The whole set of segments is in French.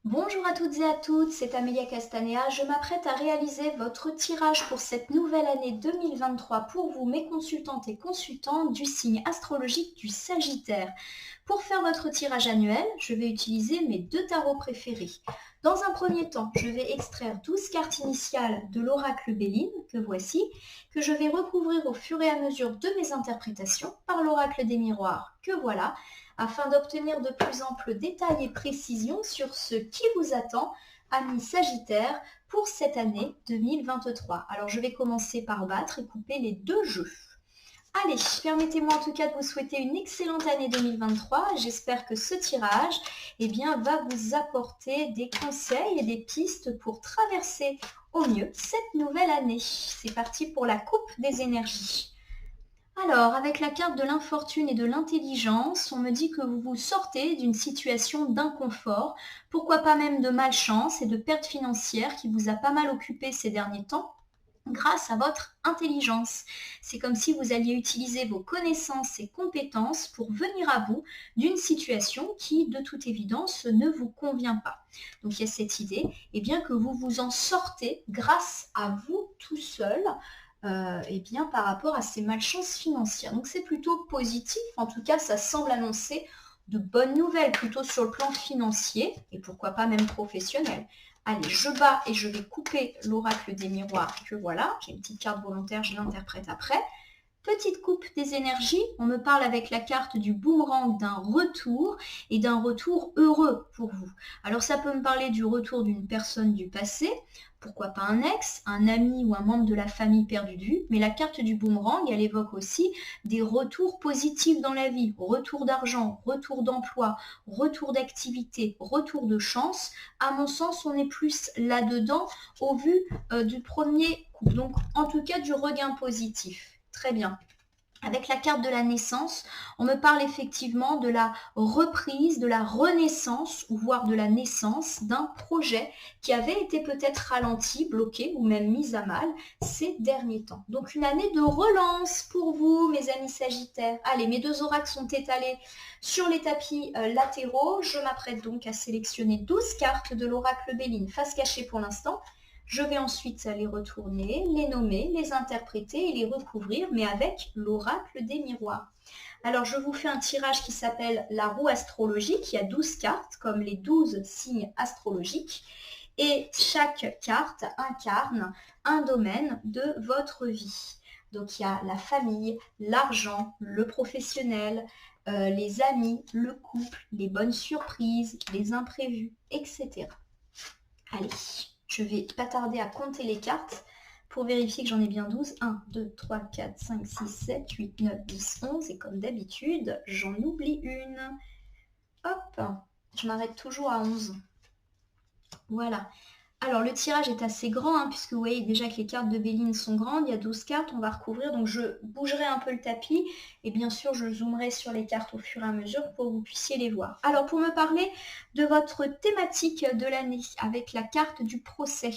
Bonjour à toutes et à tous, c'est Amélia Castanea. Je m'apprête à réaliser votre tirage pour cette nouvelle année 2023 pour vous, mes consultantes et consultants du signe astrologique du Sagittaire. Pour faire votre tirage annuel, je vais utiliser mes deux tarots préférés. Dans un premier temps, je vais extraire 12 cartes initiales de l'oracle Béline, que voici, que je vais recouvrir au fur et à mesure de mes interprétations par l'oracle des miroirs, que voilà, afin d'obtenir de plus amples détails et précisions sur ce qui vous attend, amis Sagittaires, pour cette année 2023. Alors je vais commencer par battre et couper les deux jeux. Allez, permettez-moi en tout cas de vous souhaiter une excellente année 2023. J'espère que ce tirage va vous apporter des conseils et des pistes pour traverser au mieux cette nouvelle année. C'est parti pour la coupe des énergies. Alors, avec la carte de l'infortune et de l'intelligence, on me dit que vous vous sortez d'une situation d'inconfort, pourquoi pas même de malchance et de perte financière qui vous a pas mal occupé ces derniers temps grâce à votre intelligence. C'est comme si vous alliez utiliser vos connaissances et compétences pour venir à bout d'une situation qui, de toute évidence, ne vous convient pas. Donc il y a cette idée que vous vous en sortez grâce à vous tout seul par rapport à ces malchances financières. Donc c'est plutôt positif, en tout cas ça semble annoncer de bonnes nouvelles plutôt sur le plan financier et pourquoi pas même professionnel. Allez, je bats et je vais couper l'oracle des miroirs que voilà, j'ai une petite carte volontaire, je l'interprète après. Petite coupe des énergies, on me parle avec la carte du boomerang d'un retour et d'un retour heureux pour vous. Alors ça peut me parler du retour d'une personne du passé, pourquoi pas un ex, un ami ou un membre de la famille perdu de vue, mais la carte du boomerang, elle évoque aussi des retours positifs dans la vie, retour d'argent, retour d'emploi, retour d'activité, retour de chance. À mon sens, on est plus là-dedans au vu du premier coup, donc en tout cas du regain positif. Très bien. Avec la carte de la naissance, on me parle effectivement de la reprise, de la renaissance, ou voire de la naissance d'un projet qui avait été peut-être ralenti, bloqué ou même mis à mal ces derniers temps. Donc une année de relance pour vous, mes amis Sagittaires. Allez, mes deux oracles sont étalés sur les tapis latéraux. Je m'apprête donc à sélectionner 12 cartes de l'oracle Béline, face cachée pour l'instant. Je vais ensuite les retourner, les nommer, les interpréter et les recouvrir, mais avec l'oracle des miroirs. Alors, je vous fais un tirage qui s'appelle la roue astrologique. Il y a 12 cartes, comme les 12 signes astrologiques. Et chaque carte incarne un domaine de votre vie. Donc, il y a la famille, l'argent, le professionnel, les amis, le couple, les bonnes surprises, les imprévus, etc. Allez, je vais pas tarder à compter les cartes pour vérifier que j'en ai bien 12. 1, 2, 3, 4, 5, 6, 7, 8, 9, 10, 11. Et comme d'habitude, j'en oublie une. Hop, je m'arrête toujours à 11. Voilà. Alors le tirage est assez grand, puisque vous voyez déjà que les cartes de Béline sont grandes, il y a 12 cartes, on va recouvrir, donc je bougerai un peu le tapis, et bien sûr je zoomerai sur les cartes au fur et à mesure pour que vous puissiez les voir. Alors pour me parler de votre thématique de l'année, avec la carte du procès,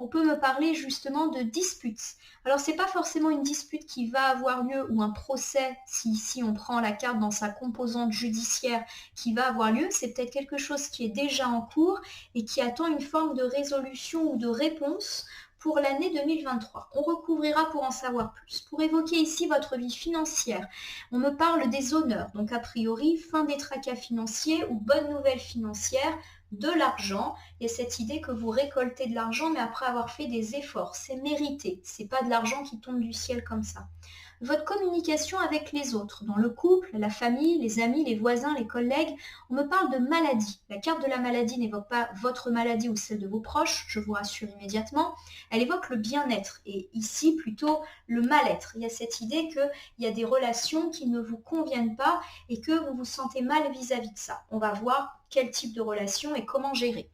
on peut me parler justement de disputes. Alors c'est pas forcément une dispute qui va avoir lieu ou un procès, si ici on prend la carte dans sa composante judiciaire qui va avoir lieu, c'est peut-être quelque chose qui est déjà en cours et qui attend une forme de résolution ou de réponse pour l'année 2023. On recouvrira pour en savoir plus. Pour évoquer ici votre vie financière, on me parle des honneurs, donc a priori fin des tracas financiers ou bonne nouvelle financière, de l'argent. Il y a cette idée que vous récoltez de l'argent, mais après avoir fait des efforts. C'est mérité, c'est pas de l'argent qui tombe du ciel comme ça. Votre communication avec les autres, dans le couple, la famille, les amis, les voisins, les collègues, on me parle de maladie. La carte de la maladie n'évoque pas votre maladie ou celle de vos proches, je vous rassure immédiatement. Elle évoque le bien-être et ici plutôt le mal-être. Il y a cette idée qu'il y a des relations qui ne vous conviennent pas et que vous vous sentez mal vis-à-vis de ça. On va voir quel type de relation et comment gérer.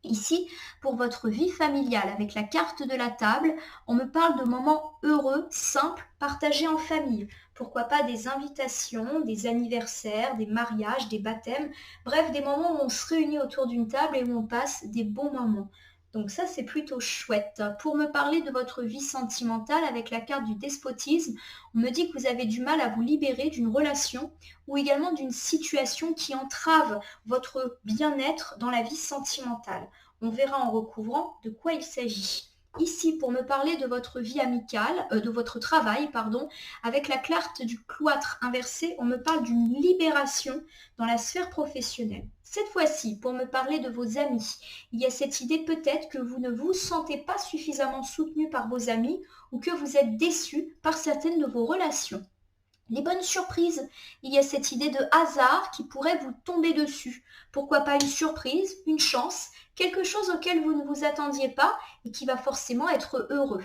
Ici, pour votre vie familiale, avec la carte de la table, on me parle de moments heureux, simples, partagés en famille. Pourquoi pas des invitations, des anniversaires, des mariages, des baptêmes, bref, des moments où on se réunit autour d'une table et où on passe des bons moments. Donc ça, c'est plutôt chouette. Pour me parler de votre vie sentimentale avec la carte du despotisme, on me dit que vous avez du mal à vous libérer d'une relation ou également d'une situation qui entrave votre bien-être dans la vie sentimentale. On verra en recouvrant de quoi il s'agit. Ici, pour me parler de votre vie amicale, de votre travail, pardon, avec la carte du cloître inversé, on me parle d'une libération dans la sphère professionnelle. Cette fois-ci, pour me parler de vos amis, il y a cette idée peut-être que vous ne vous sentez pas suffisamment soutenu par vos amis ou que vous êtes déçu par certaines de vos relations. Les bonnes surprises, il y a cette idée de hasard qui pourrait vous tomber dessus. Pourquoi pas une surprise, une chance, quelque chose auquel vous ne vous attendiez pas et qui va forcément être heureux.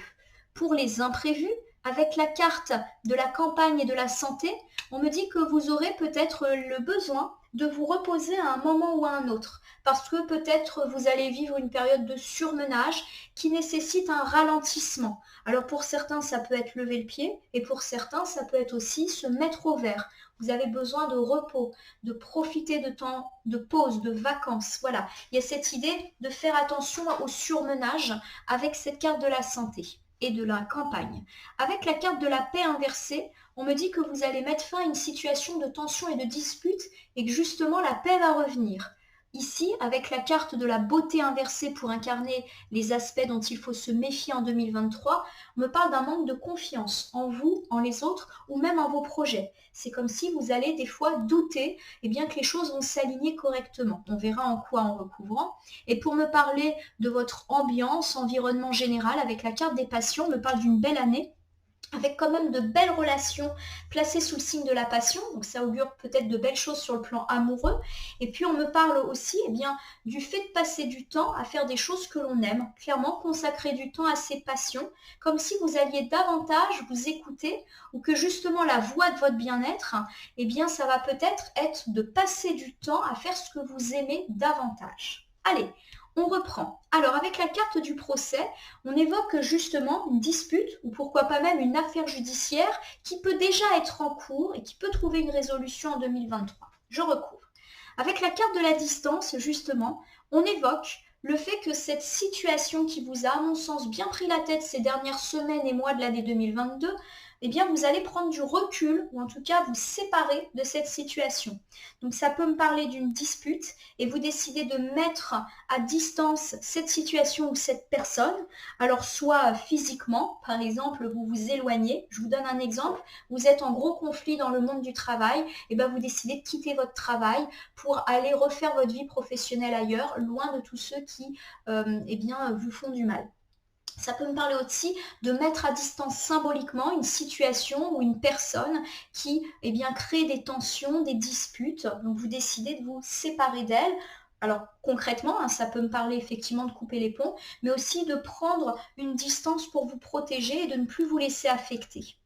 Pour les imprévus, avec la carte de la campagne et de la santé, on me dit que vous aurez peut-être le besoin de vous reposer à un moment ou à un autre, parce que peut-être vous allez vivre une période de surmenage qui nécessite un ralentissement. Alors pour certains, ça peut être lever le pied, et pour certains, ça peut être aussi se mettre au vert. Vous avez besoin de repos, de profiter de temps de pause, de vacances. Voilà, il y a cette idée de faire attention au surmenage avec cette carte de la santé et de la campagne. Avec la carte de la paix inversée, on me dit que vous allez mettre fin à une situation de tension et de dispute et que justement la paix va revenir. Ici, avec la carte de la beauté inversée pour incarner les aspects dont il faut se méfier en 2023, on me parle d'un manque de confiance en vous, en les autres ou même en vos projets. C'est comme si vous allez des fois douter et bien que les choses vont s'aligner correctement. On verra en quoi en recouvrant. Et pour me parler de votre ambiance, environnement général, avec la carte des passions, on me parle d'une belle année avec quand même de belles relations placées sous le signe de la passion, donc ça augure peut-être de belles choses sur le plan amoureux. Et puis on me parle aussi du fait de passer du temps à faire des choses que l'on aime, clairement consacrer du temps à ses passions, comme si vous alliez davantage vous écouter ou que justement la voie de votre bien-être, ça va peut-être être de passer du temps à faire ce que vous aimez davantage. Allez, on reprend. Alors avec la carte du procès, on évoque justement une dispute ou pourquoi pas même une affaire judiciaire qui peut déjà être en cours et qui peut trouver une résolution en 2023. Je recouvre. Avec la carte de la distance, justement, on évoque le fait que cette situation qui vous a, à mon sens, bien pris la tête ces dernières semaines et mois de l'année 2022, vous allez prendre du recul ou en tout cas vous séparer de cette situation. Donc ça peut me parler d'une dispute et vous décidez de mettre à distance cette situation ou cette personne. Alors soit physiquement, par exemple, vous vous éloignez. Je vous donne un exemple. Vous êtes en gros conflit dans le monde du travail. Et vous décidez de quitter votre travail pour aller refaire votre vie professionnelle ailleurs, loin de tous ceux qui vous font du mal. Ça peut me parler aussi de mettre à distance symboliquement une situation ou une personne qui crée des tensions, des disputes. Donc vous décidez de vous séparer d'elle. Alors concrètement, ça peut me parler effectivement de couper les ponts, mais aussi de prendre une distance pour vous protéger et de ne plus vous laisser affecter.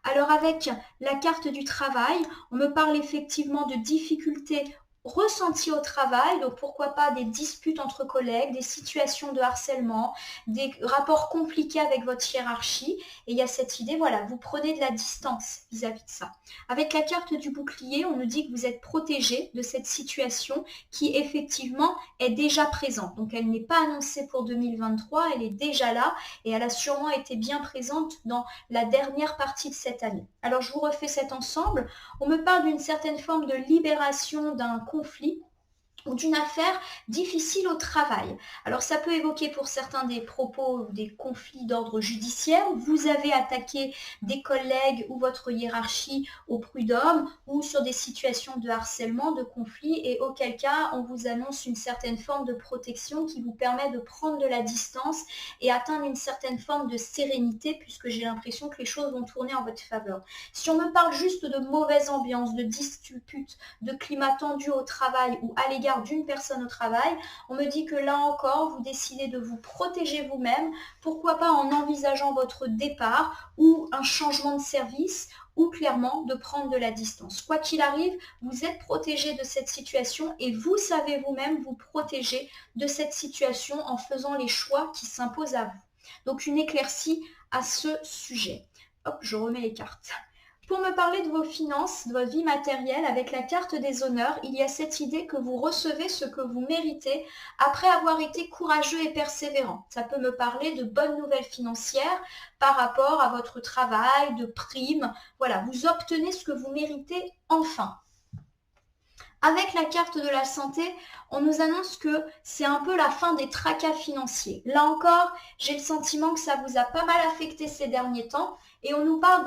Alors avec la carte du travail, on me parle effectivement de difficultés ressentis au travail, donc pourquoi pas des disputes entre collègues, des situations de harcèlement, des rapports compliqués avec votre hiérarchie, et il y a cette idée, voilà, vous prenez de la distance vis-à-vis de ça. Avec la carte du bouclier, on nous dit que vous êtes protégé de cette situation qui effectivement est déjà présente, donc elle n'est pas annoncée pour 2023, elle est déjà là, et elle a sûrement été bien présente dans la dernière partie de cette année. Alors je vous refais cet ensemble, on me parle d'une certaine forme de libération d'un conflit ou d'une affaire difficile au travail. Alors ça peut évoquer pour certains des propos, des conflits d'ordre judiciaire. Vous avez attaqué des collègues ou votre hiérarchie au prud'homme ou sur des situations de harcèlement, de conflit et auquel cas on vous annonce une certaine forme de protection qui vous permet de prendre de la distance et atteindre une certaine forme de sérénité puisque j'ai l'impression que les choses vont tourner en votre faveur. Si on me parle juste de mauvaise ambiance, de disputes, de climat tendu au travail ou à l'égard d'une personne au travail, on me dit que là encore, vous décidez de vous protéger vous-même, pourquoi pas en envisageant votre départ ou un changement de service ou clairement de prendre de la distance. Quoi qu'il arrive, vous êtes protégé de cette situation et vous savez vous-même vous protéger de cette situation en faisant les choix qui s'imposent à vous. Donc une éclaircie à ce sujet. Hop, je remets les cartes. Pour me parler de vos finances, de votre vie matérielle, avec la carte des honneurs, il y a cette idée que vous recevez ce que vous méritez après avoir été courageux et persévérant. Ça peut me parler de bonnes nouvelles financières par rapport à votre travail, de primes. Voilà, vous obtenez ce que vous méritez enfin. Avec la carte de la santé, on nous annonce que c'est un peu la fin des tracas financiers. Là encore, j'ai le sentiment que ça vous a pas mal affecté ces derniers temps et on nous parle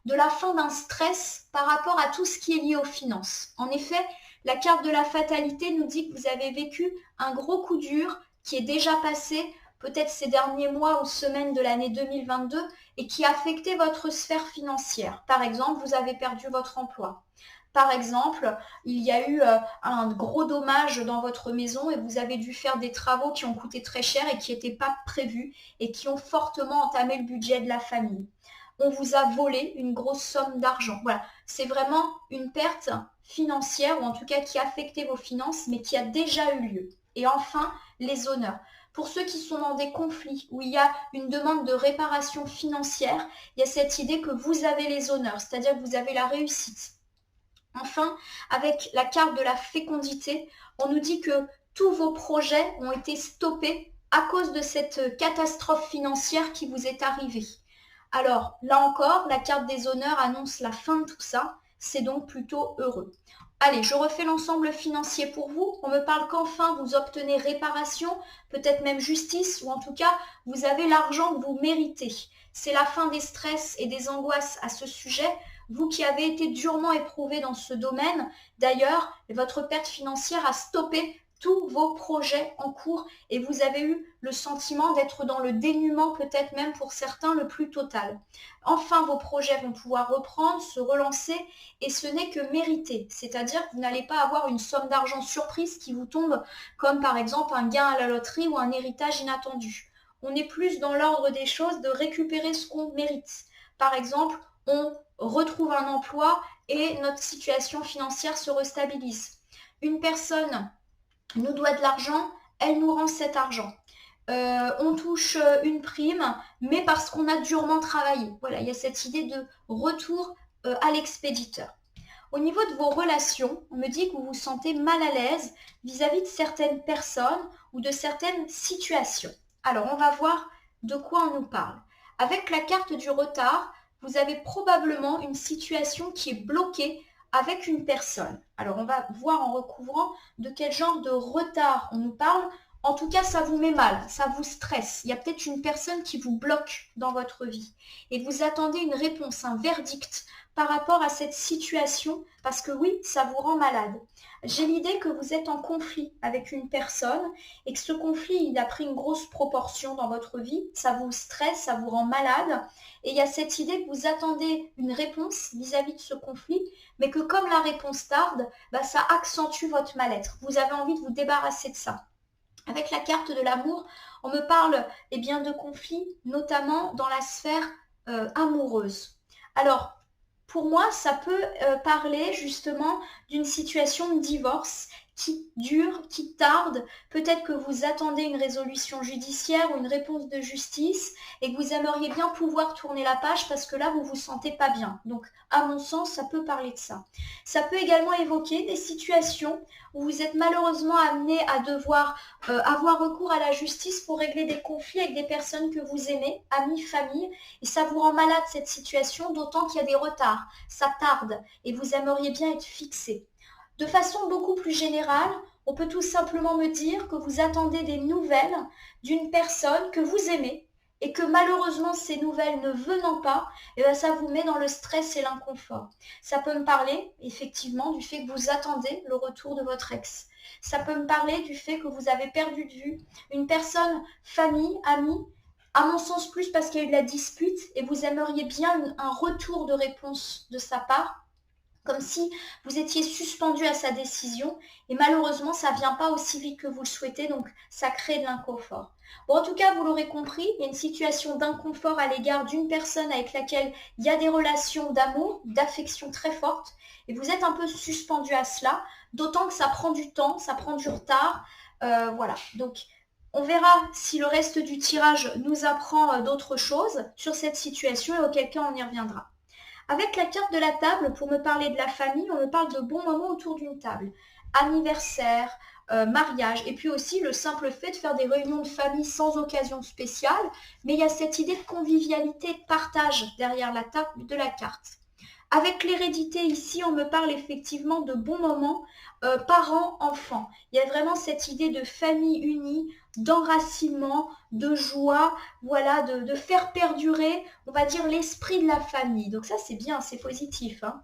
de la fin d'un stress par rapport à tout ce qui est lié aux finances. En effet, la carte de la fatalité nous dit que vous avez vécu un gros coup dur qui est déjà passé, peut-être ces derniers mois ou semaines de l'année 2022, et qui a affecté votre sphère financière. Par exemple, vous avez perdu votre emploi. Par exemple, il y a eu un gros dommage dans votre maison et vous avez dû faire des travaux qui ont coûté très cher et qui n'étaient pas prévus et qui ont fortement entamé le budget de la famille. On vous a volé une grosse somme d'argent. Voilà, c'est vraiment une perte financière ou en tout cas qui a affecté vos finances mais qui a déjà eu lieu. Et enfin, les honneurs. Pour ceux qui sont dans des conflits où il y a une demande de réparation financière, il y a cette idée que vous avez les honneurs, c'est-à-dire que vous avez la réussite. Enfin, avec la carte de la fécondité, on nous dit que tous vos projets ont été stoppés à cause de cette catastrophe financière qui vous est arrivée. Alors, là encore, la carte des honneurs annonce la fin de tout ça. C'est donc plutôt heureux. Allez, je refais l'ensemble financier pour vous. On me parle qu'enfin vous obtenez réparation, peut-être même justice, ou en tout cas, vous avez l'argent que vous méritez. C'est la fin des stress et des angoisses à ce sujet. Vous qui avez été durement éprouvé dans ce domaine, d'ailleurs, votre perte financière a stoppé tous vos projets en cours et vous avez eu le sentiment d'être dans le dénuement, peut-être même pour certains le plus total. Enfin, vos projets vont pouvoir reprendre, se relancer et ce n'est que mérité, c'est-à-dire que vous n'allez pas avoir une somme d'argent surprise qui vous tombe comme par exemple un gain à la loterie ou un héritage inattendu. On est plus dans l'ordre des choses de récupérer ce qu'on mérite. Par exemple, on retrouve un emploi et notre situation financière se restabilise. Une personne nous doit de l'argent, elle nous rend cet argent. On touche une prime, mais parce qu'on a durement travaillé. Voilà, il y a cette idée de retour à l'expéditeur. Au niveau de vos relations, on me dit que vous vous sentez mal à l'aise vis-à-vis de certaines personnes ou de certaines situations. Alors, on va voir de quoi on nous parle. Avec la carte du retard, vous avez probablement une situation qui est bloquée avec une personne. Alors, on va voir en recouvrant de quel genre de retard on nous parle. En tout cas, ça vous met mal, ça vous stresse. Il y a peut-être une personne qui vous bloque dans votre vie et vous attendez une réponse, un verdict par rapport à cette situation parce que oui, ça vous rend malade. J'ai l'idée que vous êtes en conflit avec une personne et que ce conflit, il a pris une grosse proportion dans votre vie. Ça vous stresse, ça vous rend malade et il y a cette idée que vous attendez une réponse vis-à-vis de ce conflit, mais que comme la réponse tarde, ça accentue votre mal-être. Vous avez envie de vous débarrasser de ça. Avec la carte de l'amour, on me parle de conflits, notamment dans la sphère amoureuse. Alors, pour moi, ça peut parler justement d'une situation de divorce qui dure, qui tarde. Peut-être que vous attendez une résolution judiciaire ou une réponse de justice et que vous aimeriez bien pouvoir tourner la page parce que là, vous ne vous sentez pas bien. Donc, à mon sens, ça peut parler de ça. Ça peut également évoquer des situations où vous êtes malheureusement amené à devoir avoir recours à la justice pour régler des conflits avec des personnes que vous aimez, amis, famille, et ça vous rend malade cette situation, d'autant qu'il y a des retards, ça tarde, et vous aimeriez bien être fixé. De façon beaucoup plus générale, on peut tout simplement me dire que vous attendez des nouvelles d'une personne que vous aimez, et que malheureusement ces nouvelles ne venant pas, ça vous met dans le stress et l'inconfort. Ça peut me parler effectivement du fait que vous attendez le retour de votre ex. Ça peut me parler du fait que vous avez perdu de vue une personne, famille, amie, à mon sens plus parce qu'il y a eu de la dispute et vous aimeriez bien un retour de réponse de sa part, comme si vous étiez suspendu à sa décision et malheureusement ça ne vient pas aussi vite que vous le souhaitez, donc ça crée de l'inconfort. Bon, en tout cas, vous l'aurez compris, il y a une situation d'inconfort à l'égard d'une personne avec laquelle il y a des relations d'amour, d'affection très fortes et vous êtes un peu suspendu à cela, d'autant que ça prend du temps, ça prend du retard, voilà. Donc on verra si le reste du tirage nous apprend d'autres choses sur cette situation et auquel cas on y reviendra. Avec la carte de la table, pour me parler de la famille, on me parle de bons moments autour d'une table. Anniversaire, mariage, et puis aussi le simple fait de faire des réunions de famille sans occasion spéciale, mais il y a cette idée de convivialité, de partage derrière la table de la carte. Avec l'hérédité ici, on me parle effectivement de bons moments parents-enfants. Il y a vraiment cette idée de famille unie, d'enracinement, de joie, voilà, de faire perdurer, on va dire, l'esprit de la famille. Donc ça, c'est bien, c'est positif, hein.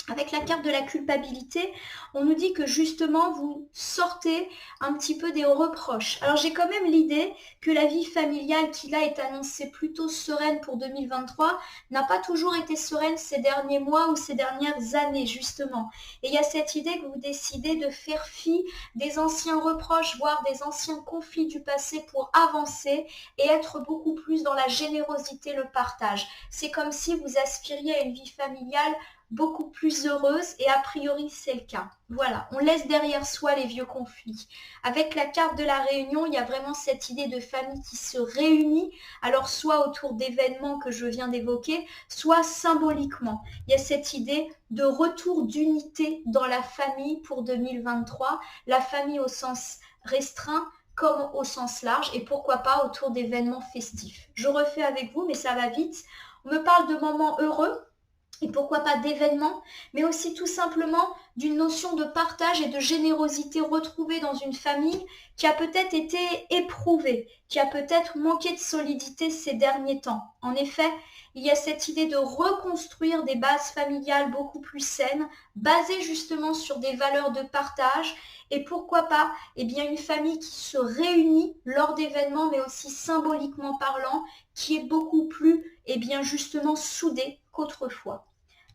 Avec la carte de la culpabilité, on nous dit que justement vous sortez un petit peu des reproches. Alors j'ai quand même l'idée que la vie familiale qui là est annoncée plutôt sereine pour 2023 n'a pas toujours été sereine ces derniers mois ou ces dernières années justement. Et il y a cette idée que vous décidez de faire fi des anciens reproches, voire des anciens conflits du passé pour avancer et être beaucoup plus dans la générosité, le partage. C'est comme si vous aspiriez à une vie familiale beaucoup plus heureuse et a priori c'est le cas. Voilà, on laisse derrière soi les vieux conflits. Avec la carte de la réunion, il y a vraiment cette idée de famille qui se réunit, alors soit autour d'événements que je viens d'évoquer, soit symboliquement. Il y a cette idée de retour d'unité dans la famille pour 2023, la famille au sens restreint comme au sens large et pourquoi pas autour d'événements festifs. Je refais avec vous, mais ça va vite. On me parle de moments heureux, et pourquoi pas d'événements, mais aussi tout simplement d'une notion de partage et de générosité retrouvée dans une famille qui a peut-être été éprouvée, qui a peut-être manqué de solidité ces derniers temps. En effet, il y a cette idée de reconstruire des bases familiales beaucoup plus saines, basées justement sur des valeurs de partage, et pourquoi pas une famille qui se réunit lors d'événements, mais aussi symboliquement parlant, qui est beaucoup plus justement soudée qu'autrefois.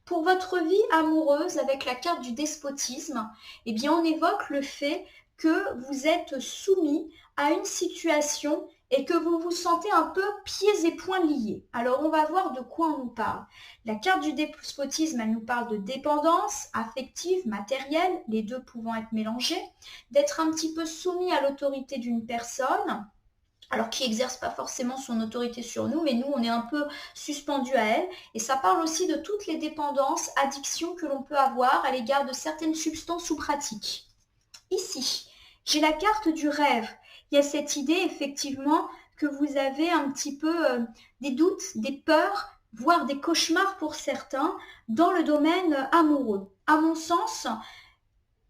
Pour votre vie amoureuse, avec la carte du despotisme, on évoque le fait que vous êtes soumis à une situation et que vous vous sentez un peu pieds et poings liés. Alors on va voir de quoi on nous parle. La carte du despotisme, elle nous parle de dépendance affective, matérielle, les deux pouvant être mélangés, d'être un petit peu soumis à l'autorité d'une personne, alors qui n'exerce pas forcément son autorité sur nous, mais nous, on est un peu suspendu à elle. Et ça parle aussi de toutes les dépendances, addictions que l'on peut avoir à l'égard de certaines substances ou pratiques. Ici, j'ai la carte du rêve. Il y a cette idée, effectivement, que vous avez un petit peu des doutes, des peurs, voire des cauchemars pour certains, dans le domaine amoureux. À mon sens,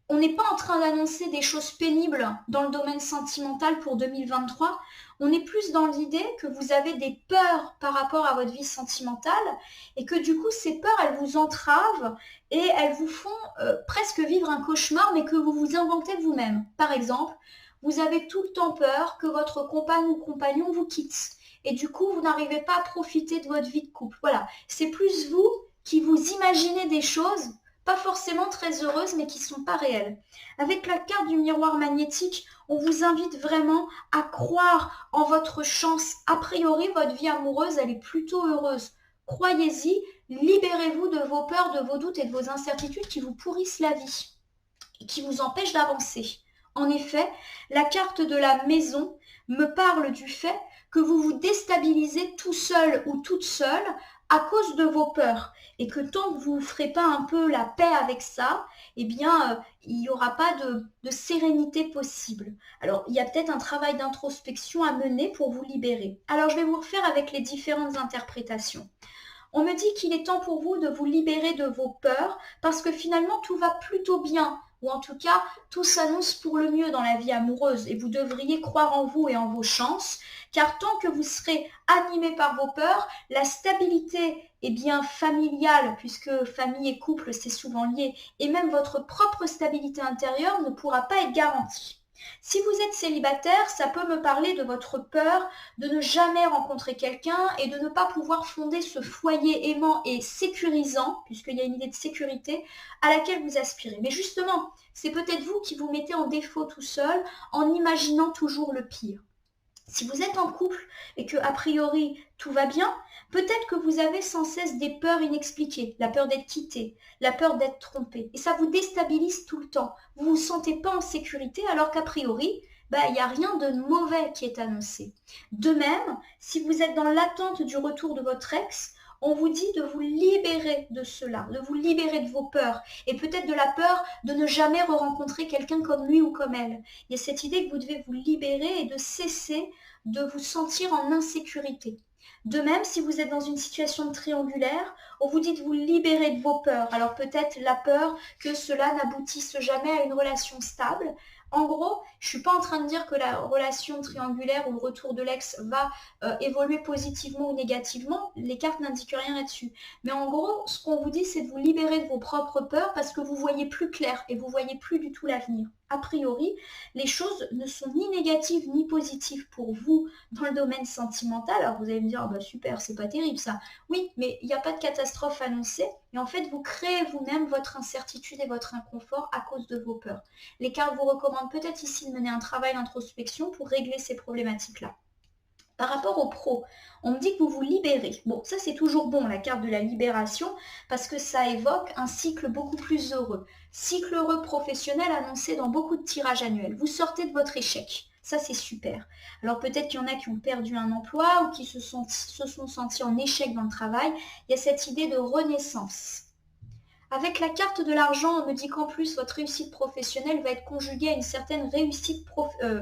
on n'est pas en train d'annoncer des choses pénibles dans le domaine sentimental pour 2023. On est plus dans l'idée que vous avez des peurs par rapport à votre vie sentimentale et que du coup, ces peurs, elles vous entravent et elles vous font presque vivre un cauchemar, mais que vous vous inventez vous-même. Par exemple, vous avez tout le temps peur que votre compagne ou compagnon vous quitte. Et du coup, vous n'arrivez pas à profiter de votre vie de couple. Voilà, c'est plus vous qui vous imaginez des choses pas forcément très heureuses, mais qui ne sont pas réelles. Avec la carte du miroir magnétique, on vous invite vraiment à croire en votre chance. A priori, votre vie amoureuse, elle est plutôt heureuse. Croyez-y, libérez-vous de vos peurs, de vos doutes et de vos incertitudes qui vous pourrissent la vie et qui vous empêchent d'avancer. En effet, la carte de la maison me parle du fait que vous vous déstabilisez tout seul ou toute seule à cause de vos peurs et que tant que vous ne ferez pas un peu la paix avec ça, il n'y aura pas de sérénité possible. Alors, il y a peut-être un travail d'introspection à mener pour vous libérer. Alors, je vais vous refaire avec les différentes interprétations. On me dit qu'il est temps pour vous de vous libérer de vos peurs parce que finalement, tout va plutôt bien. Ou en tout cas, tout s'annonce pour le mieux dans la vie amoureuse et vous devriez croire en vous et en vos chances, car tant que vous serez animé par vos peurs, la stabilité familiale, puisque famille et couple c'est souvent lié, et même votre propre stabilité intérieure ne pourra pas être garantie. Si vous êtes célibataire, ça peut me parler de votre peur de ne jamais rencontrer quelqu'un et de ne pas pouvoir fonder ce foyer aimant et sécurisant, puisqu'il y a une idée de sécurité, à laquelle vous aspirez. Mais justement, c'est peut-être vous qui vous mettez en défaut tout seul en imaginant toujours le pire. Si vous êtes en couple et que, a priori, tout va bien, peut-être que vous avez sans cesse des peurs inexpliquées, la peur d'être quitté, la peur d'être trompé. Et ça vous déstabilise tout le temps. Vous ne vous sentez pas en sécurité alors qu'a priori, il n'y a rien de mauvais qui est annoncé. De même, si vous êtes dans l'attente du retour de votre ex, On vous dit de vous libérer de cela, de vous libérer de vos peurs et peut-être de la peur de ne jamais re-rencontrer quelqu'un comme lui ou comme elle. Il y a cette idée que vous devez vous libérer et de cesser de vous sentir en insécurité. De même, si vous êtes dans une situation triangulaire, on vous dit de vous libérer de vos peurs. Alors peut-être la peur que cela n'aboutisse jamais à une relation stable. En gros, je ne suis pas en train de dire que la relation triangulaire ou le retour de l'ex va évoluer positivement ou négativement. Les cartes n'indiquent rien là-dessus. Mais en gros, ce qu'on vous dit, c'est de vous libérer de vos propres peurs parce que vous voyez plus clair et vous voyez plus du tout l'avenir. A priori, les choses ne sont ni négatives ni positives pour vous dans le domaine sentimental. Alors vous allez me dire, oh bah super, c'est pas terrible ça. Oui, mais il n'y a pas de catastrophe annoncée. Et en fait, vous créez vous-même votre incertitude et votre inconfort à cause de vos peurs. Les cartes vous recommandent peut-être ici de mener un travail d'introspection pour régler ces problématiques-là. Par rapport au pro, on me dit que vous vous libérez. Bon, ça c'est toujours bon, la carte de la libération, parce que ça évoque un cycle beaucoup plus heureux. Cycle heureux professionnel annoncé dans beaucoup de tirages annuels. Vous sortez de votre échec. Ça, c'est super. Alors peut-être qu'il y en a qui ont perdu un emploi ou qui se sont sentis en échec dans le travail. Il y a cette idée de renaissance. Avec la carte de l'argent, on me dit qu'en plus, votre réussite professionnelle va être conjuguée à une certaine réussite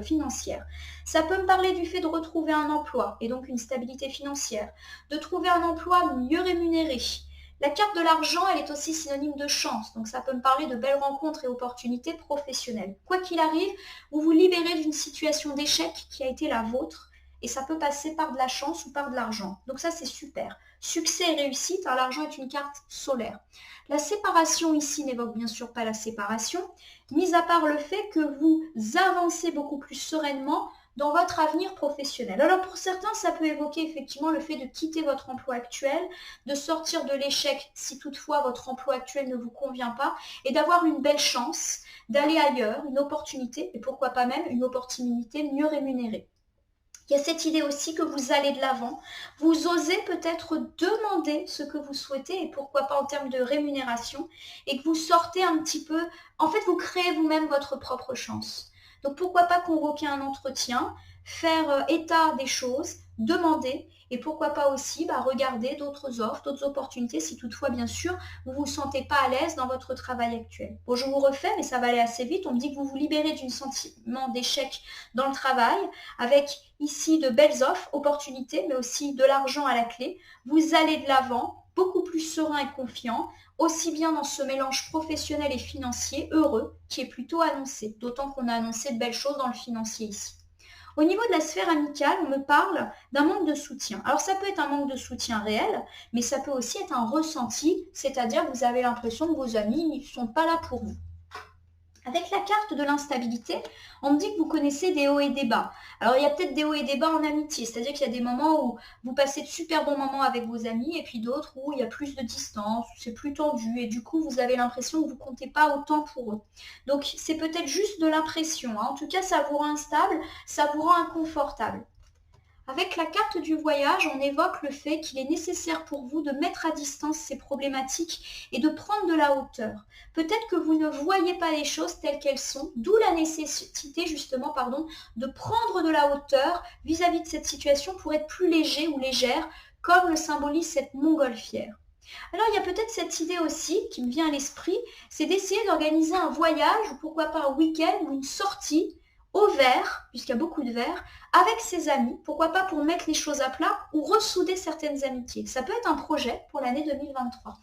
financière. Ça peut me parler du fait de retrouver un emploi et donc une stabilité financière, de trouver un emploi mieux rémunéré. La carte de l'argent, elle est aussi synonyme de chance, donc ça peut me parler de belles rencontres et opportunités professionnelles. Quoi qu'il arrive, vous vous libérez d'une situation d'échec qui a été la vôtre et ça peut passer par de la chance ou par de l'argent. Donc ça, c'est super. Succès et réussite, alors l'argent est une carte solaire. La séparation ici n'évoque bien sûr pas la séparation, mis à part le fait que vous avancez beaucoup plus sereinement dans votre avenir professionnel. Alors pour certains, ça peut évoquer effectivement le fait de quitter votre emploi actuel, de sortir de l'échec si toutefois votre emploi actuel ne vous convient pas, et d'avoir une belle chance d'aller ailleurs, une opportunité, et pourquoi pas même une opportunité mieux rémunérée. Il y a cette idée aussi que vous allez de l'avant, vous osez peut-être demander ce que vous souhaitez et pourquoi pas en termes de rémunération et que vous sortez un petit peu, en fait vous créez vous-même votre propre chance. Donc pourquoi pas convoquer un entretien, faire état des choses, demander et pourquoi pas aussi regarder d'autres offres, d'autres opportunités si toutefois bien sûr vous ne vous sentez pas à l'aise dans votre travail actuel. Bon, je vous refais mais ça va aller assez vite, on me dit que vous vous libérez d'un sentiment d'échec dans le travail avec ici de belles offres, opportunités, mais aussi de l'argent à la clé. Vous allez de l'avant, beaucoup plus serein et confiant, aussi bien dans ce mélange professionnel et financier heureux qui est plutôt annoncé, d'autant qu'on a annoncé de belles choses dans le financier ici. Au niveau de la sphère amicale, on me parle d'un manque de soutien. Alors ça peut être un manque de soutien réel, mais ça peut aussi être un ressenti, c'est-à-dire que vous avez l'impression que vos amis ne sont pas là pour vous. Avec la carte de l'instabilité, on me dit que vous connaissez des hauts et des bas. Alors il y a peut-être des hauts et des bas en amitié, c'est-à-dire qu'il y a des moments où vous passez de super bons moments avec vos amis et puis d'autres où il y a plus de distance, c'est plus tendu et du coup vous avez l'impression que vous ne comptez pas autant pour eux. Donc c'est peut-être juste de l'impression, hein. En tout cas ça vous rend instable, ça vous rend inconfortable. Avec la carte du voyage, on évoque le fait qu'il est nécessaire pour vous de mettre à distance ces problématiques et de prendre de la hauteur. Peut-être que vous ne voyez pas les choses telles qu'elles sont, d'où la nécessité justement de prendre de la hauteur vis-à-vis de cette situation pour être plus léger ou légère, comme le symbolise cette montgolfière. Alors il y a peut-être cette idée aussi qui me vient à l'esprit, c'est d'essayer d'organiser un voyage ou pourquoi pas un week-end ou une sortie au vert, puisqu'il y a beaucoup de vert, avec ses amis, pourquoi pas pour mettre les choses à plat ou ressouder certaines amitiés. Ça peut être un projet pour l'année 2023.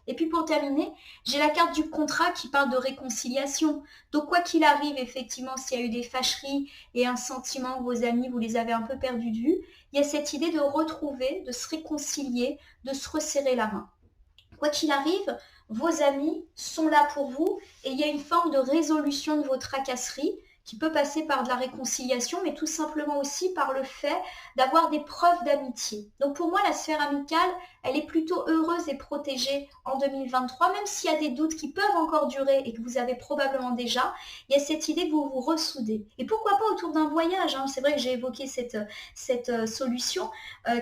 Et puis pour terminer, j'ai la carte du contrat qui parle de réconciliation. Donc quoi qu'il arrive, effectivement, s'il y a eu des fâcheries et un sentiment que vos amis, vous les avez un peu perdus de vue, il y a cette idée de retrouver, de se réconcilier, de se resserrer la main. Quoi qu'il arrive, vos amis sont là pour vous et il y a une forme de résolution de vos tracasseries qui peut passer par de la réconciliation, mais tout simplement aussi par le fait d'avoir des preuves d'amitié. Donc pour moi, la sphère amicale, elle est plutôt heureuse et protégée en 2023, même s'il y a des doutes qui peuvent encore durer et que vous avez probablement déjà, il y a cette idée que vous vous ressoudez. Et pourquoi pas autour d'un voyage, hein. C'est vrai que j'ai évoqué cette solution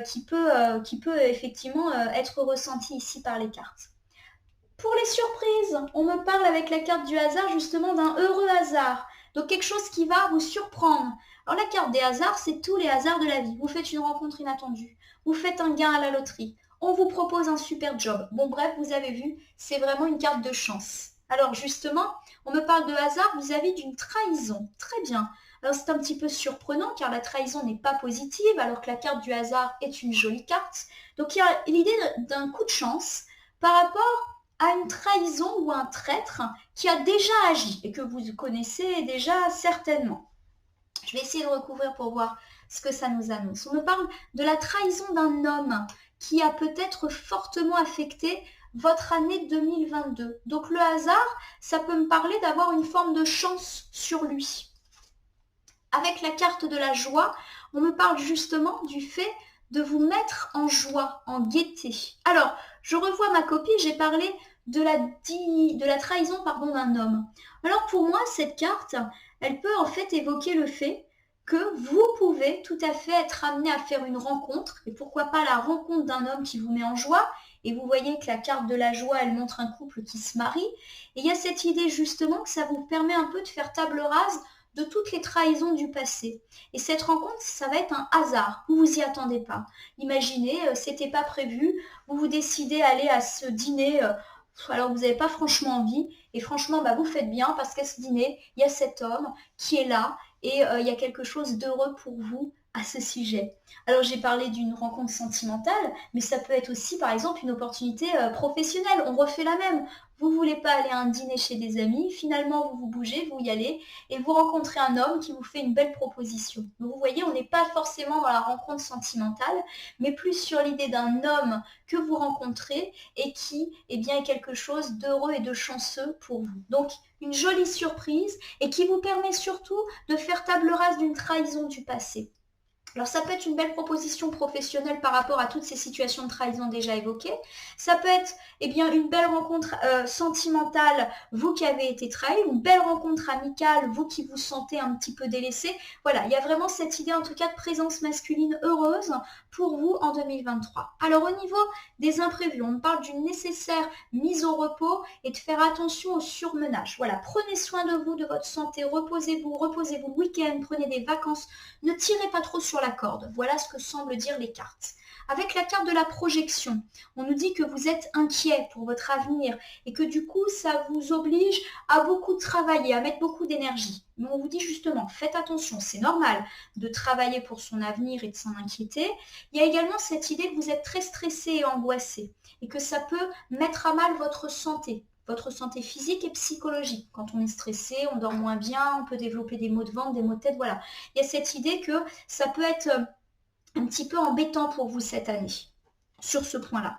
qui peut effectivement être ressentie ici par les cartes. Pour les surprises, on me parle avec la carte du hasard justement d'un heureux hasard. Donc quelque chose qui va vous surprendre. Alors la carte des hasards, c'est tous les hasards de la vie. Vous faites une rencontre inattendue, vous faites un gain à la loterie. On vous propose un super job. Bon bref, vous avez vu, c'est vraiment une carte de chance. Alors justement, on me parle de hasard vis-à-vis d'une trahison. Très bien. Alors c'est un petit peu surprenant car la trahison n'est pas positive alors que la carte du hasard est une jolie carte. Donc il y a l'idée d'un coup de chance par rapport à une trahison ou un traître qui a déjà agi et que vous connaissez déjà certainement. Je vais essayer de recouvrir pour voir ce que ça nous annonce. On me parle de la trahison d'un homme qui a peut-être fortement affecté votre année 2022. Donc le hasard, ça peut me parler d'avoir une forme de chance sur lui. Avec la carte de la joie, on me parle justement du fait de vous mettre en joie, en gaieté. Alors, je revois ma copie, j'ai parlé de la trahison d'un homme. Alors pour moi, cette carte, elle peut en fait évoquer le fait que vous pouvez tout à fait être amené à faire une rencontre, et pourquoi pas la rencontre d'un homme qui vous met en joie, et vous voyez que la carte de la joie, elle montre un couple qui se marie, et il y a cette idée justement que ça vous permet un peu de faire table rase de toutes les trahisons du passé. Et cette rencontre, ça va être un hasard, vous vous y attendez pas. Imaginez, c'était pas prévu, vous décidez d'aller à ce dîner, alors vous n'avez pas franchement envie, et franchement, vous faites bien parce qu'à ce dîner, il y a cet homme qui est là, et il y a quelque chose d'heureux pour vous à ce sujet. Alors j'ai parlé d'une rencontre sentimentale, mais ça peut être aussi par exemple une opportunité professionnelle. On refait la même. Vous voulez pas aller à un dîner chez des amis, finalement vous vous bougez, vous y allez et vous rencontrez un homme qui vous fait une belle proposition. Donc vous voyez, on n'est pas forcément dans la rencontre sentimentale, mais plus sur l'idée d'un homme que vous rencontrez et qui est quelque chose d'heureux et de chanceux pour vous. Donc une jolie surprise et qui vous permet surtout de faire table rase d'une trahison du passé. Alors ça peut être une belle proposition professionnelle par rapport à toutes ces situations de trahison déjà évoquées. Ça peut être une belle rencontre sentimentale, vous qui avez été trahi, une belle rencontre amicale, vous qui vous sentez un petit peu délaissé. Voilà, il y a vraiment cette idée en tout cas de présence masculine heureuse pour vous en 2023. Alors au niveau des imprévus, on parle d'une nécessaire mise au repos et de faire attention au surmenage. Voilà, prenez soin de vous, de votre santé, reposez-vous le week-end, prenez des vacances, ne tirez pas trop sur la corde. Voilà ce que semblent dire les cartes. Avec la carte de la projection, on nous dit que vous êtes inquiet pour votre avenir et que du coup, ça vous oblige à beaucoup travailler, à mettre beaucoup d'énergie. Mais on vous dit justement, faites attention, c'est normal de travailler pour son avenir et de s'en inquiéter. Il y a également cette idée que vous êtes très stressé et angoissé et que ça peut mettre à mal votre santé physique et psychologique. Quand on est stressé, on dort moins bien, on peut développer des maux de ventre, des maux de tête, voilà. Il y a cette idée que ça peut être un petit peu embêtant pour vous cette année, sur ce point-là.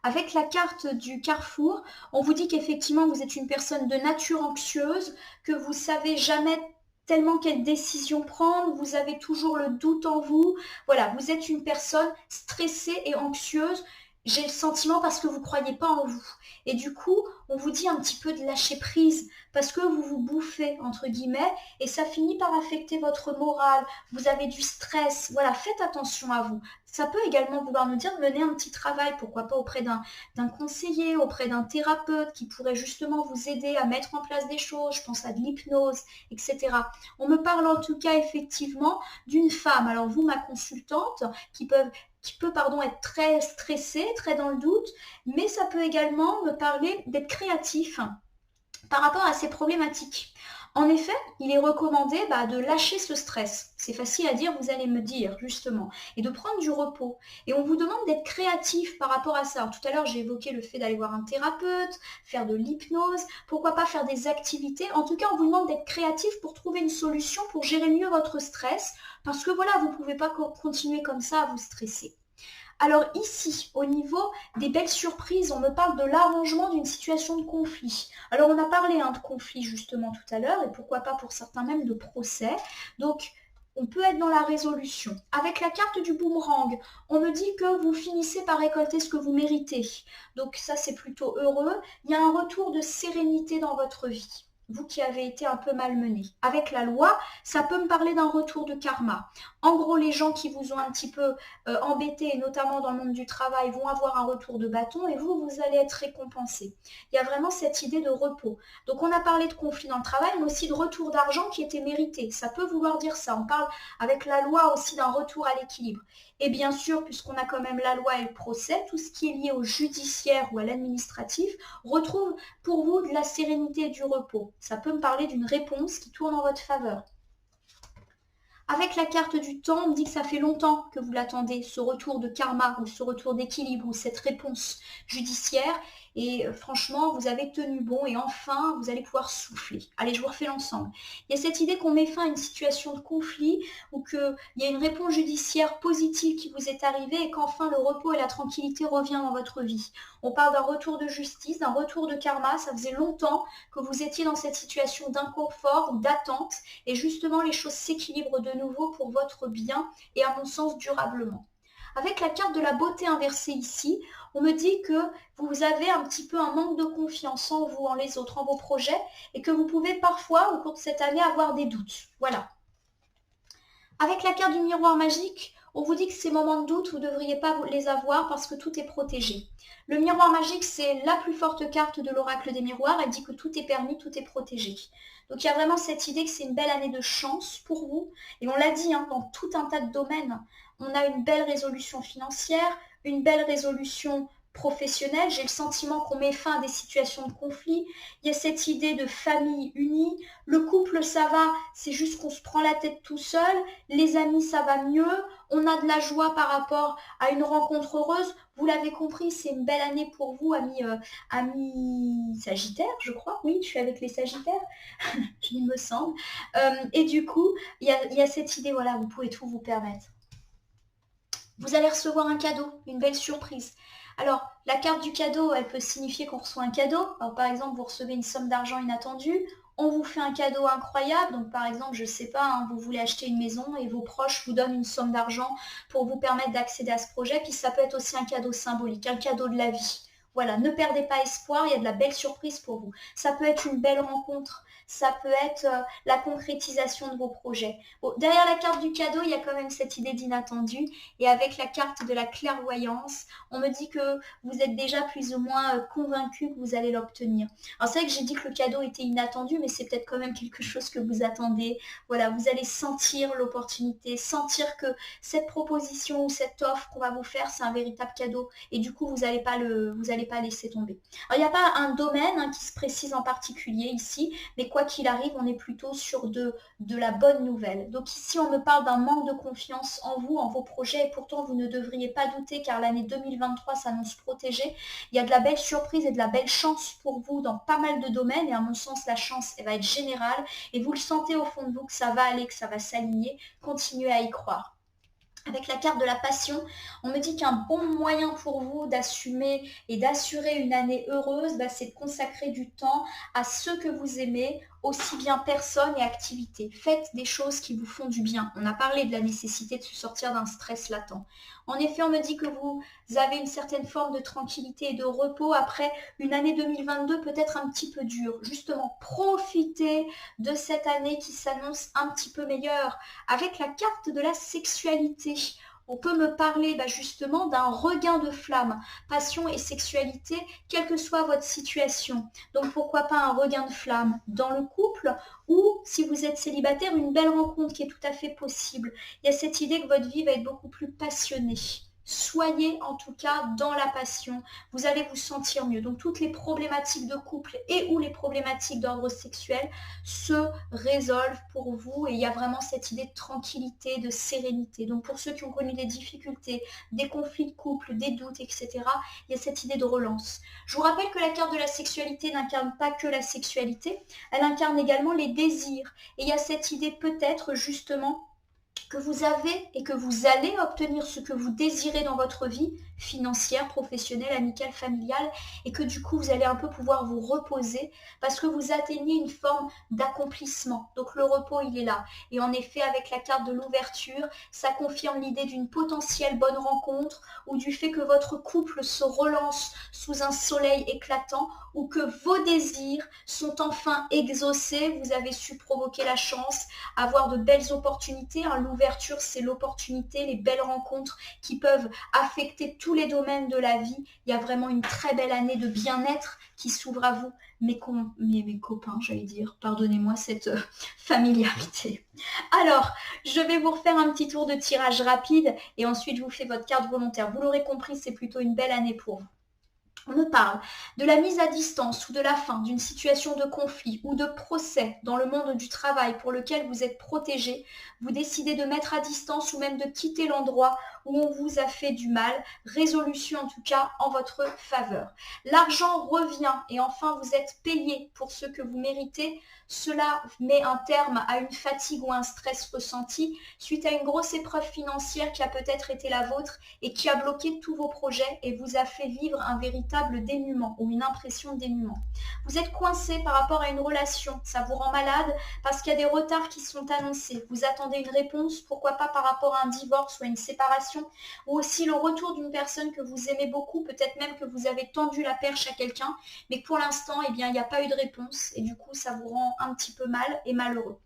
Avec la carte du carrefour, on vous dit qu'effectivement vous êtes une personne de nature anxieuse, que vous savez jamais tellement quelle décision prendre, vous avez toujours le doute en vous. Voilà, vous êtes une personne stressée et anxieuse. J'ai le sentiment parce que vous ne croyez pas en vous. Et du coup, on vous dit un petit peu de lâcher prise parce que vous vous bouffez, entre guillemets, et ça finit par affecter votre morale. Vous avez du stress. Voilà, faites attention à vous. Ça peut également vouloir nous dire de mener un petit travail, pourquoi pas auprès d'un conseiller, auprès d'un thérapeute qui pourrait justement vous aider à mettre en place des choses. Je pense à de l'hypnose, etc. On me parle en tout cas effectivement d'une femme. Alors vous, ma consultante, qui peut être très stressée, très dans le doute, mais ça peut également me parler d'être créatif par rapport à ces problématiques. En effet, il est recommandé de lâcher ce stress. C'est facile à dire, vous allez me dire, justement, et de prendre du repos. Et on vous demande d'être créatif par rapport à ça. Alors, tout à l'heure, j'ai évoqué le fait d'aller voir un thérapeute, faire de l'hypnose, pourquoi pas faire des activités. En tout cas, on vous demande d'être créatif pour trouver une solution pour gérer mieux votre stress, parce que voilà, vous ne pouvez pas continuer comme ça à vous stresser. Alors ici, au niveau des belles surprises, on me parle de l'arrangement d'une situation de conflit. Alors on a parlé de conflit justement tout à l'heure, et pourquoi pas pour certains même de procès. Donc on peut être dans la résolution. Avec la carte du boomerang, on me dit que vous finissez par récolter ce que vous méritez. Donc ça c'est plutôt heureux. Il y a un retour de sérénité dans votre vie. vous qui avez été un peu malmené. Avec la loi, ça peut me parler d'un retour de karma. En gros, les gens qui vous ont un petit peu embêté, et notamment dans le monde du travail, vont avoir un retour de bâton et vous allez être récompensé. Il y a vraiment cette idée de repos. Donc on a parlé de conflit dans le travail, mais aussi de retour d'argent qui était mérité. Ça peut vouloir dire ça. On parle avec la loi aussi d'un retour à l'équilibre. Et bien sûr, puisqu'on a quand même la loi et le procès, tout ce qui est lié au judiciaire ou à l'administratif retrouve pour vous de la sérénité et du repos. Ça peut me parler d'une réponse qui tourne en votre faveur. Avec la carte du temps, on me dit que ça fait longtemps que vous l'attendez, ce retour de karma ou ce retour d'équilibre ou cette réponse judiciaire. Et franchement, vous avez tenu bon et enfin, vous allez pouvoir souffler. Allez, je vous refais l'ensemble. Il y a cette idée qu'on met fin à une situation de conflit ou qu'il y a une réponse judiciaire positive qui vous est arrivée et qu'enfin le repos et la tranquillité reviennent dans votre vie. On parle d'un retour de justice, d'un retour de karma. Ça faisait longtemps que vous étiez dans cette situation d'inconfort ou d'attente et justement les choses s'équilibrent de nouveau pour votre bien et à mon sens durablement. Avec la carte de la beauté inversée ici, on me dit que vous avez un petit peu un manque de confiance en vous, en les autres, en vos projets, et que vous pouvez parfois, au cours de cette année, avoir des doutes. Voilà. Avec la carte du miroir magique, on vous dit que ces moments de doute, vous ne devriez pas les avoir parce que tout est protégé. Le miroir magique, c'est la plus forte carte de l'oracle des miroirs. Elle dit que tout est permis, tout est protégé. Donc il y a vraiment cette idée que c'est une belle année de chance pour vous. Et on l'a dit, dans tout un tas de domaines. On a une belle résolution financière, une belle résolution professionnelle. J'ai le sentiment qu'on met fin à des situations de conflit. Il y a cette idée de famille unie. Le couple, ça va, c'est juste qu'on se prend la tête tout seul. Les amis, ça va mieux. On a de la joie par rapport à une rencontre heureuse. Vous l'avez compris, c'est une belle année pour vous, amis Sagittaire, je crois. Oui, je suis avec les Sagittaires, il me semble. Et du coup, il y a cette idée, voilà, vous pouvez tout vous permettre. Vous allez recevoir un cadeau, une belle surprise. Alors, la carte du cadeau, elle peut signifier qu'on reçoit un cadeau. Alors, par exemple, vous recevez une somme d'argent inattendue. On vous fait un cadeau incroyable. Donc, par exemple, je ne sais pas, vous voulez acheter une maison et vos proches vous donnent une somme d'argent pour vous permettre d'accéder à ce projet. Puis, ça peut être aussi un cadeau symbolique, un cadeau de la vie. Voilà, ne perdez pas espoir, il y a de la belle surprise pour vous. Ça peut être une belle rencontre, ça peut être la concrétisation de vos projets. Bon, derrière la carte du cadeau, il y a quand même cette idée d'inattendu. Et avec la carte de la clairvoyance, on me dit que vous êtes déjà plus ou moins convaincu que vous allez l'obtenir. Alors c'est vrai que j'ai dit que le cadeau était inattendu, mais c'est peut-être quand même quelque chose que vous attendez. Voilà, vous allez sentir l'opportunité, sentir que cette proposition ou cette offre qu'on va vous faire, c'est un véritable cadeau. Et du coup, vous n'allez pas laisser tomber. Alors, il n'y a pas un domaine qui se précise en particulier ici, mais quoi qu'il arrive, on est plutôt sur de la bonne nouvelle. Donc ici, on me parle d'un manque de confiance en vous, en vos projets, et pourtant, vous ne devriez pas douter car l'année 2023 s'annonce protégée. Il y a de la belle surprise et de la belle chance pour vous dans pas mal de domaines, et à mon sens, la chance, elle va être générale, et vous le sentez au fond de vous que ça va aller, que ça va s'aligner. Continuez à y croire. Avec la carte de la passion, on me dit qu'un bon moyen pour vous d'assumer et d'assurer une année heureuse, c'est de consacrer du temps à ceux que vous aimez, aussi bien personnes et activités. Faites des choses qui vous font du bien. On a parlé de la nécessité de se sortir d'un stress latent. En effet, on me dit que vous avez une certaine forme de tranquillité et de repos après une année 2022 peut-être un petit peu dure. Justement, profitez de cette année qui s'annonce un petit peu meilleure. Avec la carte de la sexualité, on peut me parler justement d'un regain de flamme, passion et sexualité, quelle que soit votre situation. Donc pourquoi pas un regain de flamme dans le couple ou si vous êtes célibataire, une belle rencontre qui est tout à fait possible. Il y a cette idée que votre vie va être beaucoup plus passionnée. Soyez en tout cas dans la passion, vous allez vous sentir mieux. Donc toutes les problématiques de couple et ou les problématiques d'ordre sexuel se résolvent pour vous et il y a vraiment cette idée de tranquillité, de sérénité. Donc pour ceux qui ont connu des difficultés, des conflits de couple, des doutes, etc., il y a cette idée de relance. Je vous rappelle que la carte de la sexualité n'incarne pas que la sexualité, elle incarne également les désirs. Et il y a cette idée peut-être justement que vous avez et que vous allez obtenir ce que vous désirez dans votre vie financière, professionnelle, amicale, familiale, et que du coup vous allez un peu pouvoir vous reposer parce que vous atteignez une forme d'accomplissement. Donc le repos il est là. Et en effet avec la carte de l'ouverture, ça confirme l'idée d'une potentielle bonne rencontre ou du fait que votre couple se relance sous un soleil éclatant ou que vos désirs sont enfin exaucés, vous avez su provoquer la chance, avoir de belles opportunités. L'ouverture, c'est l'opportunité, les belles rencontres qui peuvent affecter tous les domaines de la vie. Il y a vraiment une très belle année de bien-être qui s'ouvre à vous, mes copains, j'allais dire. Pardonnez-moi cette familiarité. Alors, je vais vous refaire un petit tour de tirage rapide et ensuite je vous fais votre carte volontaire. Vous l'aurez compris, c'est plutôt une belle année pour vous. On me parle de la mise à distance ou de la fin d'une situation de conflit ou de procès dans le monde du travail pour lequel vous êtes protégé. Vous décidez de mettre à distance ou même de quitter l'endroit où on vous a fait du mal. Résolution en tout cas en votre faveur. L'argent revient et enfin vous êtes payé pour ce que vous méritez. Cela met un terme à une fatigue ou un stress ressenti suite à une grosse épreuve financière qui a peut-être été la vôtre et qui a bloqué tous vos projets et vous a fait vivre un véritable dénuement ou une impression de dénuement. Vous êtes coincé par rapport à une relation, ça vous rend malade parce qu'il y a des retards qui sont annoncés. Vous attendez une réponse, pourquoi pas par rapport à un divorce ou à une séparation, ou aussi le retour d'une personne que vous aimez beaucoup, peut-être même que vous avez tendu la perche à quelqu'un, mais pour l'instant, eh bien, il n'y a pas eu de réponse et du coup, ça vous rend un petit peu mal et malheureux.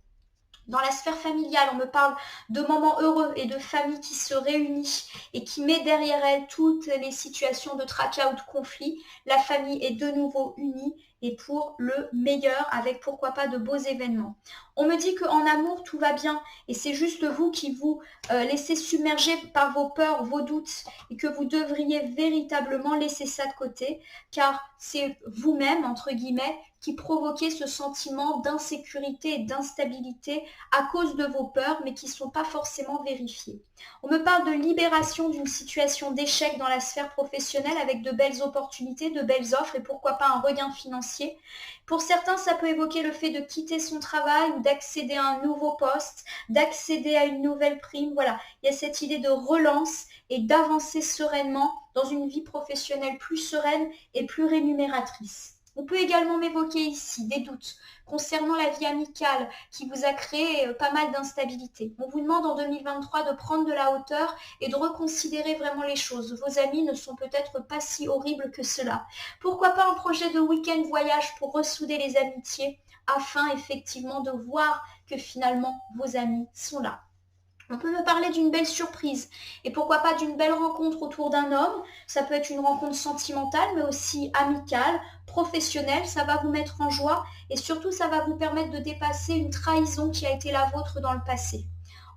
Dans la sphère familiale, on me parle de moments heureux et de famille qui se réunit et qui met derrière elle toutes les situations de tracas ou de conflit. La famille est de nouveau unie et pour le meilleur avec pourquoi pas de beaux événements. On me dit qu'en amour tout va bien et c'est juste vous qui vous laissez submerger par vos peurs, vos doutes et que vous devriez véritablement laisser ça de côté car c'est vous-même, entre guillemets, qui provoquez ce sentiment d'insécurité et d'instabilité à cause de vos peurs, mais qui ne sont pas forcément vérifiées. On me parle de libération d'une situation d'échec dans la sphère professionnelle avec de belles opportunités, de belles offres et pourquoi pas un regain financier. Pour certains, ça peut évoquer le fait de quitter son travail ou d'accéder à un nouveau poste, d'accéder à une nouvelle prime. Voilà, il y a cette idée de relance et d'avancer sereinement dans une vie professionnelle plus sereine et plus rémunératrice. On peut également m'évoquer ici des doutes concernant la vie amicale qui vous a créé pas mal d'instabilité. On vous demande en 2023 de prendre de la hauteur et de reconsidérer vraiment les choses. Vos amis ne sont peut-être pas si horribles que cela. Pourquoi pas un projet de week-end voyage pour ressouder les amitiés afin effectivement de voir que finalement vos amis sont là. On peut me parler d'une belle surprise et pourquoi pas d'une belle rencontre autour d'un homme. Ça peut être une rencontre sentimentale mais aussi amicale, professionnelle. Ça va vous mettre en joie et surtout ça va vous permettre de dépasser une trahison qui a été la vôtre dans le passé.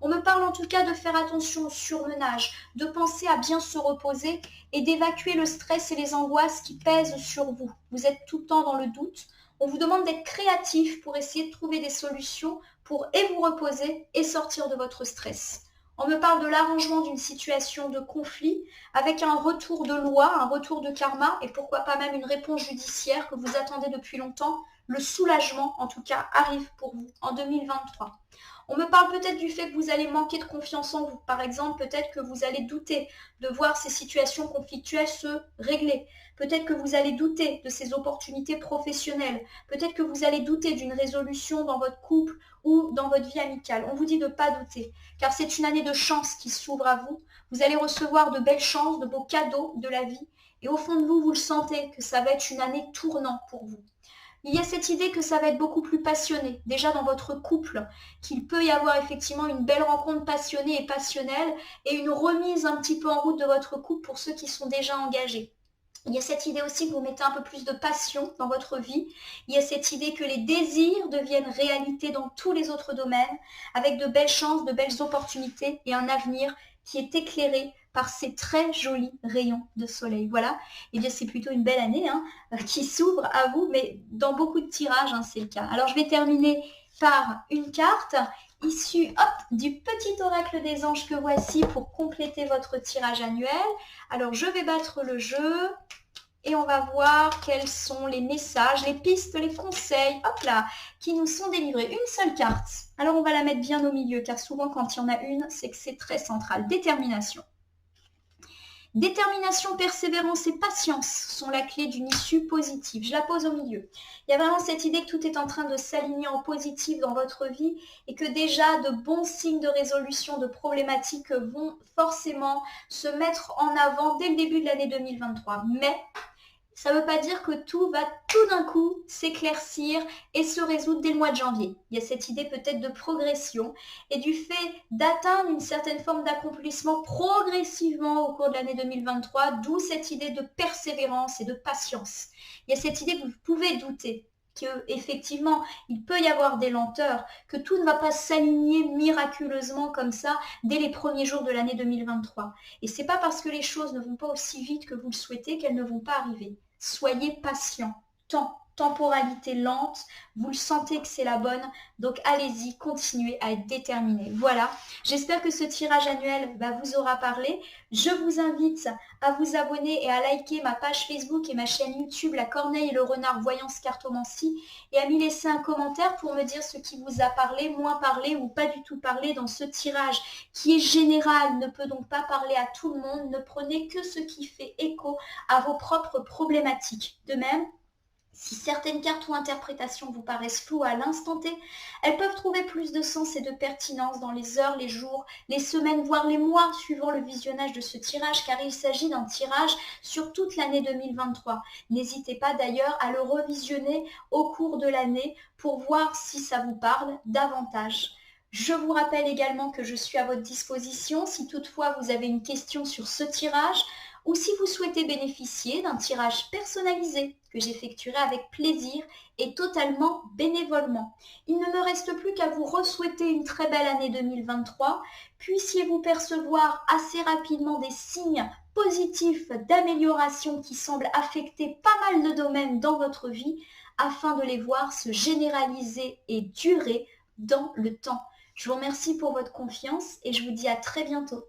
On me parle en tout cas de faire attention au surmenage, de penser à bien se reposer et d'évacuer le stress et les angoisses qui pèsent sur vous. Vous êtes tout le temps dans le doute. On vous demande d'être créatif pour essayer de trouver des solutions pour et vous reposer et sortir de votre stress. On me parle de l'arrangement d'une situation de conflit avec un retour de loi, un retour de karma et pourquoi pas même une réponse judiciaire que vous attendez depuis longtemps. Le soulagement, en tout cas, arrive pour vous en 2023. On me parle peut-être du fait que vous allez manquer de confiance en vous. Par exemple, peut-être que vous allez douter de voir ces situations conflictuelles se régler. Peut-être que vous allez douter de ces opportunités professionnelles. Peut-être que vous allez douter d'une résolution dans votre couple ou dans votre vie amicale. On vous dit de ne pas douter, car c'est une année de chance qui s'ouvre à vous. Vous allez recevoir de belles chances, de beaux cadeaux de la vie. Et au fond de vous, vous le sentez que ça va être une année tournante pour vous. Il y a cette idée que ça va être beaucoup plus passionné, déjà dans votre couple, qu'il peut y avoir effectivement une belle rencontre passionnée et passionnelle et une remise un petit peu en route de votre couple pour ceux qui sont déjà engagés. Il y a cette idée aussi que vous mettez un peu plus de passion dans votre vie. Il y a cette idée que les désirs deviennent réalité dans tous les autres domaines, avec de belles chances, de belles opportunités et un avenir qui est éclairé par ces très jolis rayons de soleil. Voilà, et bien c'est plutôt une belle année qui s'ouvre à vous, mais dans beaucoup de tirages, c'est le cas. Alors je vais terminer par une carte issue du petit oracle des anges que voici pour compléter votre tirage annuel. Alors je vais battre le jeu et on va voir quels sont les messages, les pistes, les conseils, hop là, qui nous sont délivrés. Une seule carte. Alors on va la mettre bien au milieu, car souvent quand il y en a une, c'est que c'est très central. Détermination. Détermination, persévérance et patience sont la clé d'une issue positive. Je la pose au milieu. Il y a vraiment cette idée que tout est en train de s'aligner en positif dans votre vie et que déjà de bons signes de résolution de problématiques vont forcément se mettre en avant dès le début de l'année 2023. Mais ça ne veut pas dire que tout va tout d'un coup s'éclaircir et se résoudre dès le mois de janvier. Il y a cette idée peut-être de progression et du fait d'atteindre une certaine forme d'accomplissement progressivement au cours de l'année 2023, d'où cette idée de persévérance et de patience. Il y a cette idée que vous pouvez douter, qu'effectivement, il peut y avoir des lenteurs, que tout ne va pas s'aligner miraculeusement comme ça dès les premiers jours de l'année 2023. Et c'est pas parce que les choses ne vont pas aussi vite que vous le souhaitez qu'elles ne vont pas arriver. Soyez patient. Temporalité lente, vous le sentez que c'est la bonne, donc allez-y, continuez à être déterminé. Voilà, j'espère que ce tirage annuel vous aura parlé. Je vous invite à vous abonner et à liker ma page Facebook et ma chaîne YouTube La Corneille et le Renard Voyance Cartomancie et à m'y laisser un commentaire pour me dire ce qui vous a parlé, moins parlé ou pas du tout parlé dans ce tirage qui est général, ne peut donc pas parler à tout le monde. Ne prenez que ce qui fait écho à vos propres problématiques. De même, si certaines cartes ou interprétations vous paraissent floues à l'instant T, elles peuvent trouver plus de sens et de pertinence dans les heures, les jours, les semaines, voire les mois suivant le visionnage de ce tirage, car il s'agit d'un tirage sur toute l'année 2023. N'hésitez pas d'ailleurs à le revisionner au cours de l'année pour voir si ça vous parle davantage. Je vous rappelle également que je suis à votre disposition si toutefois vous avez une question sur ce tirage, ou si vous souhaitez bénéficier d'un tirage personnalisé que j'effectuerai avec plaisir et totalement bénévolement. Il ne me reste plus qu'à vous re-souhaiter une très belle année 2023. Puissiez-vous percevoir assez rapidement des signes positifs d'amélioration qui semblent affecter pas mal de domaines dans votre vie afin de les voir se généraliser et durer dans le temps. Je vous remercie pour votre confiance et je vous dis à très bientôt.